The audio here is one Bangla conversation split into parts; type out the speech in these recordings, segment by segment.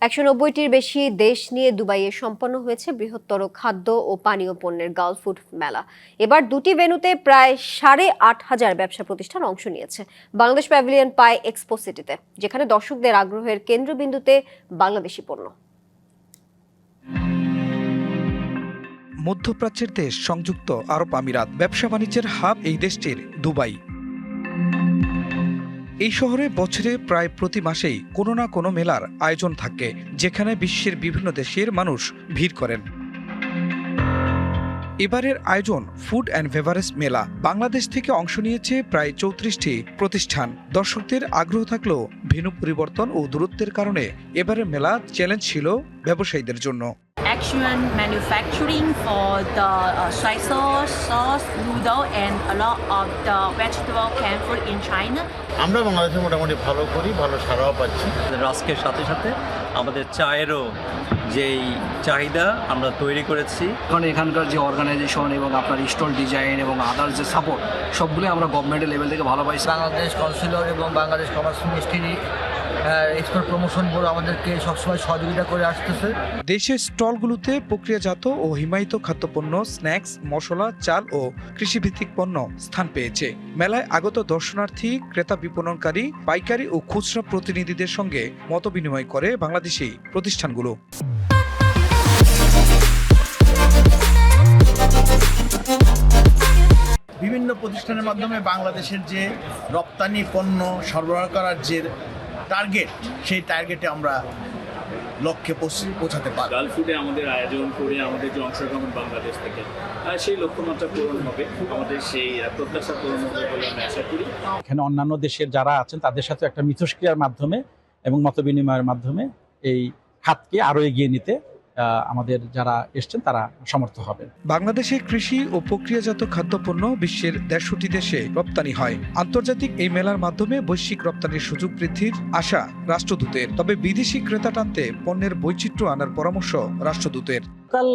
190টির বেশি দেশ নিয়ে দুবাইয়ে সম্পন্ন হয়েছে বৃহত্তর খাদ্য ও পানীয় পণ্যের গালফ ফুড মেলা। এবার দুটি ভেন্যুতে প্রায় 8,500 ব্যবসা প্রতিষ্ঠান অংশ নিয়েছে। বাংলাদেশ প্যাভিলিয়ন পায় এক্সপো সিটিতে, যেখানে দর্শকদের আগ্রহের কেন্দ্রবিন্দুতে বাংলাদেশি পণ্য। মধ্যপ্রাচ্যের দেশ সংযুক্ত আরব আমিরাত, ব্যবসা বাণিজ্যের হাব এই দেশটির দুবাই। এই শহরে বছরে প্রায় প্রতি মাসেই কোনো না কোনো মেলার আয়োজন থাকে, যেখানে বিশ্বের বিভিন্ন দেশের মানুষ ভিড় করেন। এবারের আয়োজন ফুড অ্যান্ড বেভারেজ মেলা। বাংলাদেশ থেকে অংশ নিয়েছে প্রায় 34টি প্রতিষ্ঠান। দর্শকদের আগ্রহ থাকলেও ভেন্যু পরিবর্তন ও দূরত্বের কারণে এবারের মেলা চ্যালেঞ্জ ছিল ব্যবসায়ীদের জন্য। Action manufacturing for the soy sauce, noodle, and a lot of the vegetable canned food in China. আমরা বাংলাদেশে মোটামুটি ভালো করি, ভালো সাড়াও পাচ্ছি। রাস্কের সাথে সাথে আমাদের চায়েরও যেই চাহিদা আমরা তৈরি করেছি। কারণ এখানকার যে অর্গানাইজেশন এবং আপনার স্টল ডিজাইন এবং আদার্স যে সাপোর্ট, সবগুলো আমরা গভর্নমেন্টের লেভেল থেকে ভালো পাইছি। বাংলাদেশ কাউন্সিলর এবং Bangladesh commerce ministry export promotion board আমাদেরকে সবসময় সহযোগিতা করে আসতেছে। দেশের স্টলগুলোতে প্রক্রিয়াজাত ও হিমায়িত খাদ্যপণ্য, স্ন্যাক্স, মশলা, চাল ও কৃষিভিত্তিক পণ্য স্থান পেয়েছে। মেলায় আগত দর্শনার্থী, ক্রেতা, বিপণনকারী, পাইকারি ও খুচরা প্রতিনিধিদের সঙ্গে মতবিনিময় করে বাংলাদেশি প্রতিষ্ঠানগুলো। বিভিন্ন প্রতিষ্ঠানের মাধ্যমে বাংলাদেশের যে রপ্তানি পণ্য সরবরাহ করার যে টার্গেট, সেই টার্গেটে আমরা লক্ষ্যে পৌঁছাতে পারি। গালফ ফুডে আমাদের আয়োজন করে আমাদের যে অংশগ্রহণ বাংলাদেশ থেকে, সেই লক্ষ্যমাত্রা পূরণ হবে, আমাদের সেই প্রত্যাশা পূরণ হবে বলে আমি আশা করি। এখানে অন্যান্য দেশের যারা আছেন তাদের সাথে একটা মিথস্ক্রিয়ার মাধ্যমে এবং মতবিনিময়ের মাধ্যমে এই খাতকে আরো এগিয়ে নিতে আমাদের যারা এসছেন তারা সমর্থ হবে। বাংলাদেশে কৃষি ও প্রক্রিয়াজাত খাদ্যপণ্য বিশ্বের 150টি দেশে রপ্তানি হয়। আন্তর্জাতিক এই মেলার মাধ্যমে বৈশ্বিক রপ্তানির সুযোগ বৃদ্ধির আশা রাষ্ট্রদূতের। তবে বিদেশি ক্রেতা টানতে পণ্যের বৈচিত্র্য আনার পরামর্শ রাষ্ট্রদূতের। লোকাল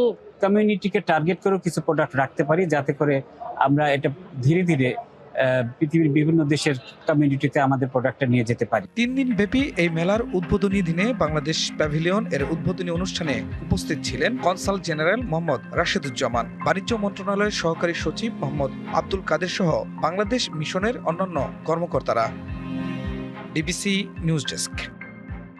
কমিউনিটিকে টার্গেট করে কিছু প্রোডাক্ট রাখতে পারি, যাতে করে আমরা এটা ধীরে ধীরে পৃথিবীর বিভিন্ন দেশের কমিউনিটিতে আমাদের প্রোডাক্টটা নিয়ে যেতে পারি। 3 দিন ব্যাপী এই মেলার উদ্বোধনী দিনে বাংলাদেশ প্যাভিলিয়ন এর উদ্বোধনী অনুষ্ঠানে উপস্থিত ছিলেন কনসাল জেনারেল মোহাম্মদ রাশেদুজ্জামান, বাণিজ্য মন্ত্রণালয়ের সহকারী সচিব মোহাম্মদ আব্দুল কাদের সহ বাংলাদেশ মিশনের অন্যান্য কর্মকর্তারা। DBC news desk.